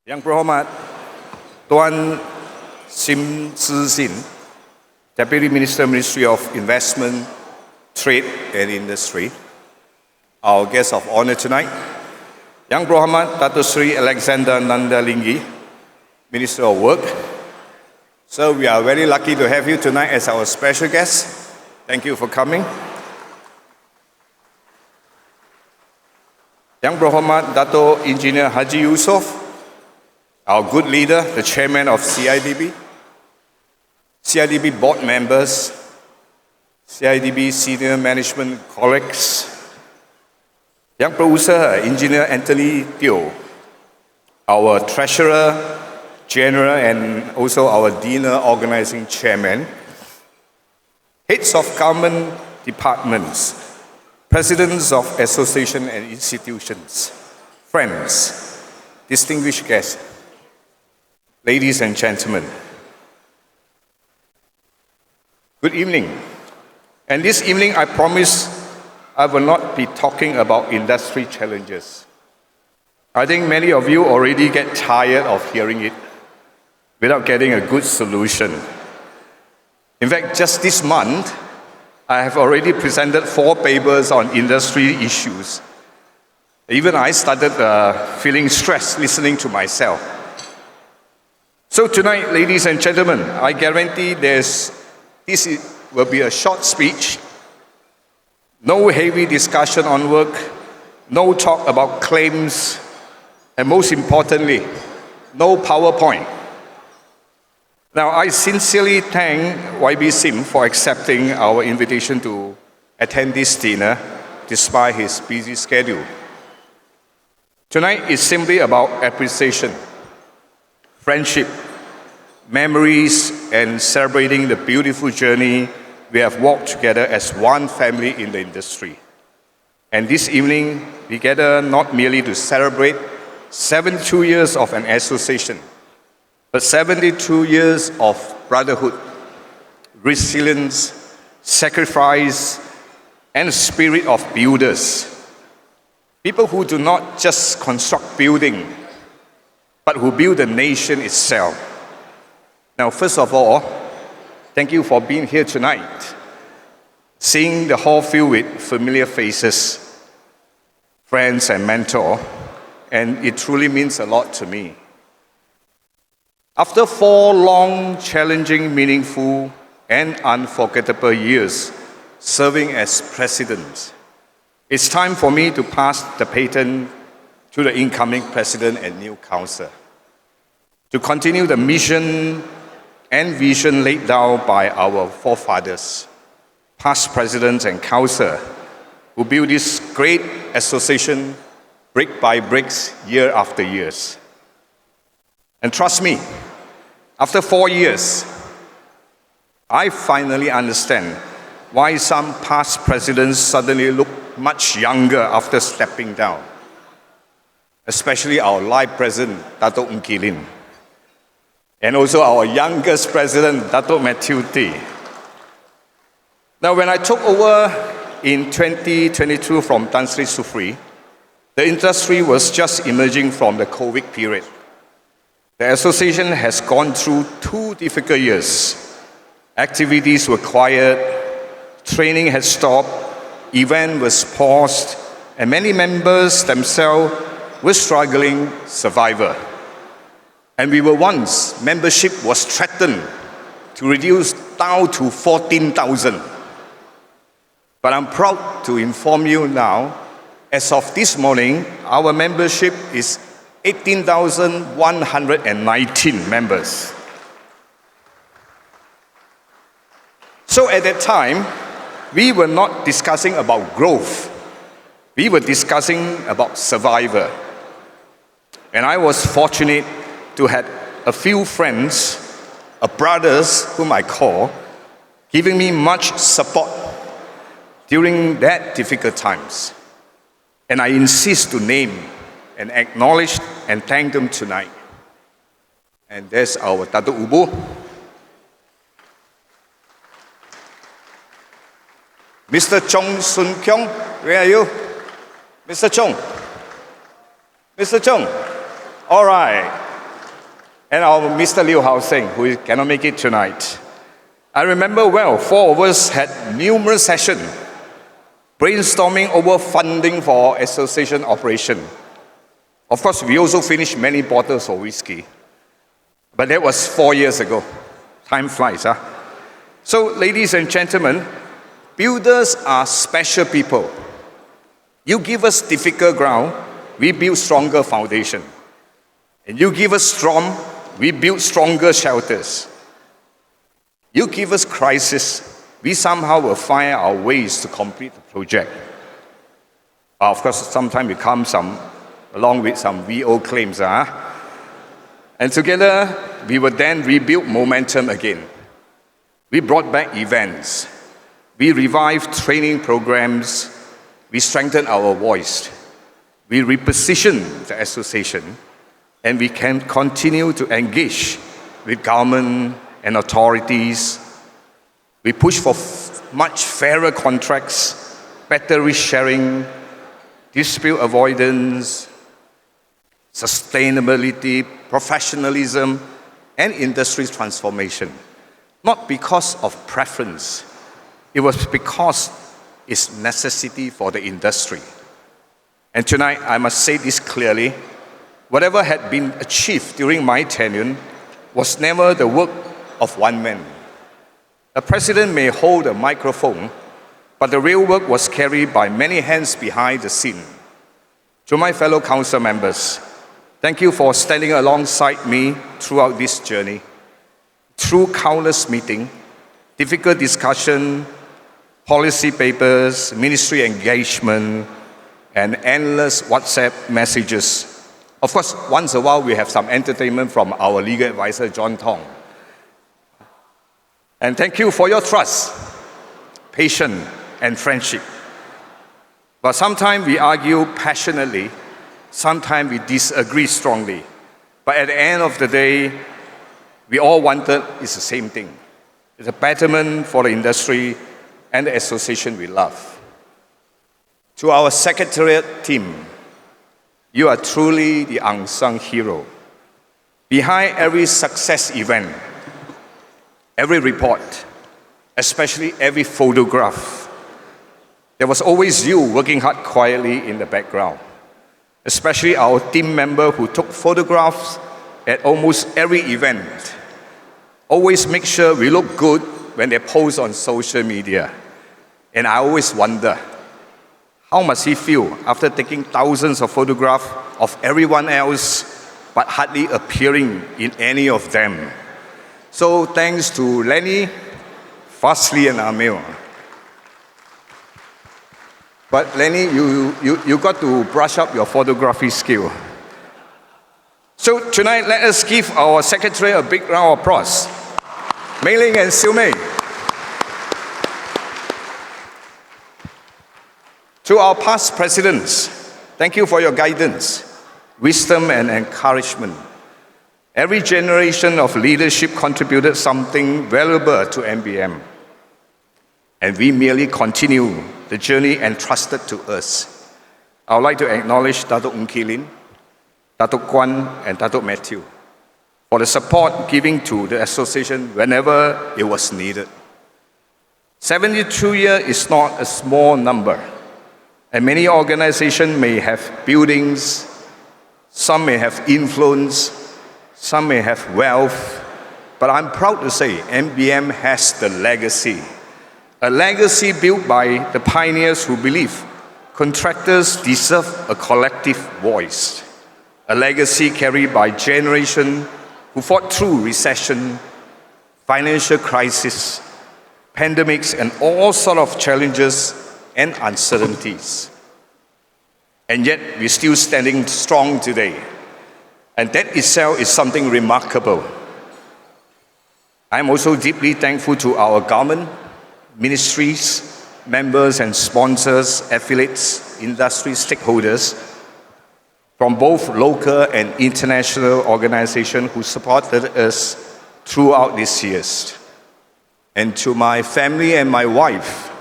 Yang Berhormat Tuan Sim Tze Sin, Deputy Minister, Ministry of Investment, Trade and Industry, our guest of honor tonight, Yang Berhormat Dato Sri Alexander Nandalinggi, Minister of Work. So we are very lucky to have you tonight as our special guest. Thank you for coming. Yang Berhormat Dato Engineer Haji Yusof, our good leader, the chairman of CIDB, CIDB board members, CIDB senior management colleagues, Yang Berusaha Engineer Anthony Teo, our treasurer general and also our dinner organizing chairman, heads of government departments, presidents of associations and institutions, friends, distinguished guests, ladies and gentlemen, good evening. And this evening, I promise I will not be talking about industry challenges. I think many of you already get tired of hearing it without getting a good solution. In fact, just this month, I have already presented 4 papers on industry issues. Even I started feeling stressed listening to myself. So tonight, ladies and gentlemen, I guarantee this will be a short speech, no heavy discussion on work, no talk about claims, and most importantly, no PowerPoint. Now, I sincerely thank YB Sim for accepting our invitation to attend this dinner despite his busy schedule. Tonight is simply about appreciation, friendship, memories, and celebrating the beautiful journey we have walked together as one family in the industry. And this evening, we gather not merely to celebrate 72 years of an association, but 72 years of brotherhood, resilience, sacrifice, and spirit of builders. People who do not just construct building, but who build the nation itself. Now, first of all, thank you for being here tonight, seeing the hall filled with familiar faces, friends and mentor, and it truly means a lot to me. After 4 long, challenging, meaningful, and unforgettable years serving as president, it's time for me to pass the baton to the incoming president and new council to continue the mission and vision laid down by our forefathers, past presidents and council, who built this great association brick by bricks, year after years. And trust me, after 4 years, I finally understand why some past presidents suddenly look much younger after stepping down, especially our live president, Dato' Nkilin, and also our youngest president, Dato' Matthew T. Now, when I took over in 2022 from Tan Sri Sufri, the industry was just emerging from the COVID period. The association has gone through 2 difficult years. Activities were quiet, training had stopped, event was paused, and many members themselves were struggling survival. And membership was threatened to reduce down to 14,000. But I'm proud to inform you now, as of this morning, our membership is 18,119 members. So at that time, we were not discussing about growth. We were discussing about survival. And I was fortunate to have a few friends, brothers whom I call, giving me much support during that difficult times. And I insist to name and acknowledge and thank them tonight. And there's our Dato' Ubu, Mr. Chong Sun Kyong, where are you? Mr. Chong. Mr. Chong. All right. and our Mr. Liu Hao Seng, who cannot make it tonight. I remember well, 4 of us had numerous sessions brainstorming over funding for our association operation. Of course, we also finished many bottles of whiskey, but that was 4 years ago. Time flies, huh? So, ladies and gentlemen, builders are special people. You give us difficult ground, we build stronger foundation. And you give us storm, we build stronger shelters. You give us crisis, we somehow will find our ways to complete the project. Of course, sometimes it comes along with some VO claims. And together, we will then rebuild momentum again. We brought back events. We revived training programs. We strengthened our voice. We repositioned the association. And we can continue to engage with government and authorities. We push for much fairer contracts, better risk sharing, dispute avoidance, sustainability, professionalism, and industry transformation. Not because of preference, it was because it's necessity for the industry. And tonight, I must say this clearly, whatever had been achieved during my tenure was never the work of one man. The president may hold a microphone, but the real work was carried by many hands behind the scene. To my fellow council members, thank you for standing alongside me throughout this journey. Through countless meetings, difficult discussion, policy papers, ministry engagement, and endless WhatsApp messages. Of course, once in a while we have some entertainment from our legal advisor, John Tong. And thank you for your trust, patience, and friendship. But sometimes we argue passionately, sometimes we disagree strongly. But at the end of the day, we all wanted is the same thing. It's a betterment for the industry and the association we love. To our secretariat team, you are truly the unsung hero. Behind every success event, every report, especially every photograph, there was always you working hard quietly in the background. Especially our team member who took photographs at almost every event. Always make sure we look good when they post on social media. And I always wonder, how must he feel after taking thousands of photographs of everyone else, but hardly appearing in any of them? So thanks to Lenny, Fastly, and Amil. But Lenny, you got to brush up your photography skill. So tonight, let us give our secretary a big round of applause. Mei Ling and Siu Mei. To our past presidents, thank you for your guidance, wisdom, and encouragement. Every generation of leadership contributed something valuable to MBAM. And we merely continue the journey entrusted to us. I would like to acknowledge Datuk Ng Ki Lin, Datuk Kwan, and Datuk Matthew for the support given to the association whenever it was needed. 72 years is not a small number, and many organizations may have buildings, some may have influence, some may have wealth, but I'm proud to say MBAM has the legacy. A legacy built by the pioneers who believe contractors deserve a collective voice. A legacy carried by generations who fought through recession, financial crisis, pandemics, and all sorts of challenges and uncertainties. And yet, we're still standing strong today. And that itself is something remarkable. I'm also deeply thankful to our government, ministries, members and sponsors, affiliates, industry stakeholders from both local and international organizations who supported us throughout these years. And to my family and my wife,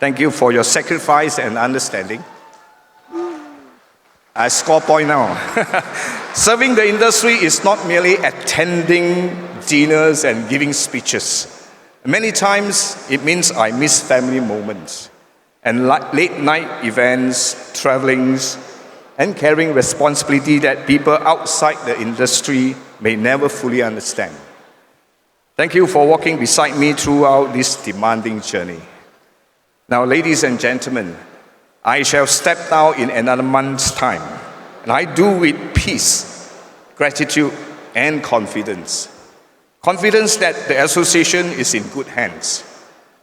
thank you for your sacrifice and understanding. I score point now. Serving the industry is not merely attending dinners and giving speeches. Many times it means I miss family moments and late night events, travelings, and carrying responsibility that people outside the industry may never fully understand. Thank you for walking beside me throughout this demanding journey. Now, ladies and gentlemen, I shall step down in another month's time, and I do with peace, gratitude, and confidence. Confidence that the association is in good hands.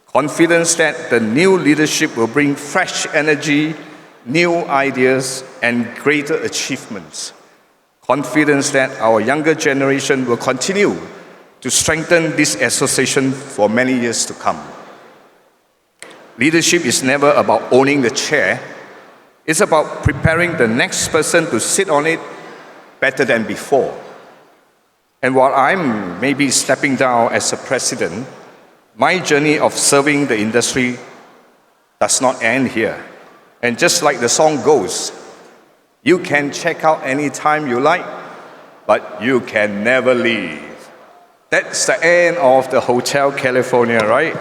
Confidence that the new leadership will bring fresh energy, new ideas, and greater achievements. Confidence that our younger generation will continue to strengthen this association for many years to come. Leadership is never about owning the chair. It's about preparing the next person to sit on it better than before. And while I'm maybe stepping down as a president, my journey of serving the industry does not end here. And just like the song goes, you can check out anytime you like, but you can never leave. That's the end of the Hotel California, right?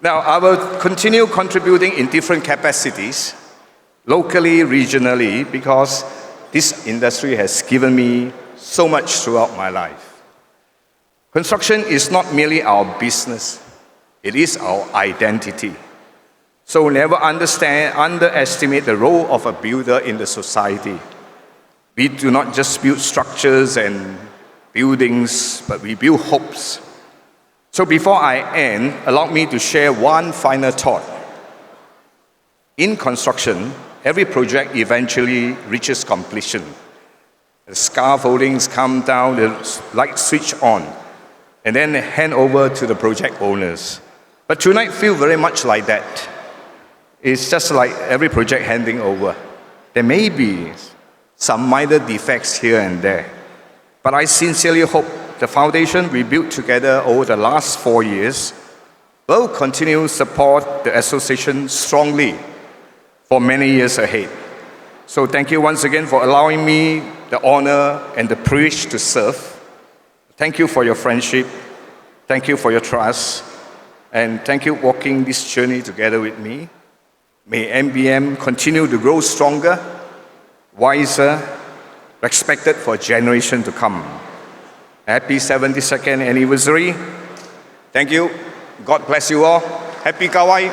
Now, I will continue contributing in different capacities, locally, regionally, because this industry has given me so much throughout my life. Construction is not merely our business, it is our identity. So never underestimate the role of a builder in the society. We do not just build structures and buildings, but we build hopes. So before I end, allow me to share one final thought. In construction, every project eventually reaches completion. The scaffoldings come down, the lights switch on, and then hand over to the project owners. But tonight feels very much like that. It's just like every project handing over. There may be some minor defects here and there, but I sincerely hope the foundation we built together over the last 4 years will continue to support the association strongly for many years ahead. So thank you once again for allowing me the honor and the privilege to serve. Thank you for your friendship. Thank you for your trust. And thank you for walking this journey together with me. May MBM continue to grow stronger, wiser, respected for generations to come. Happy 72nd anniversary. Thank you. God bless you all. Happy Kawai.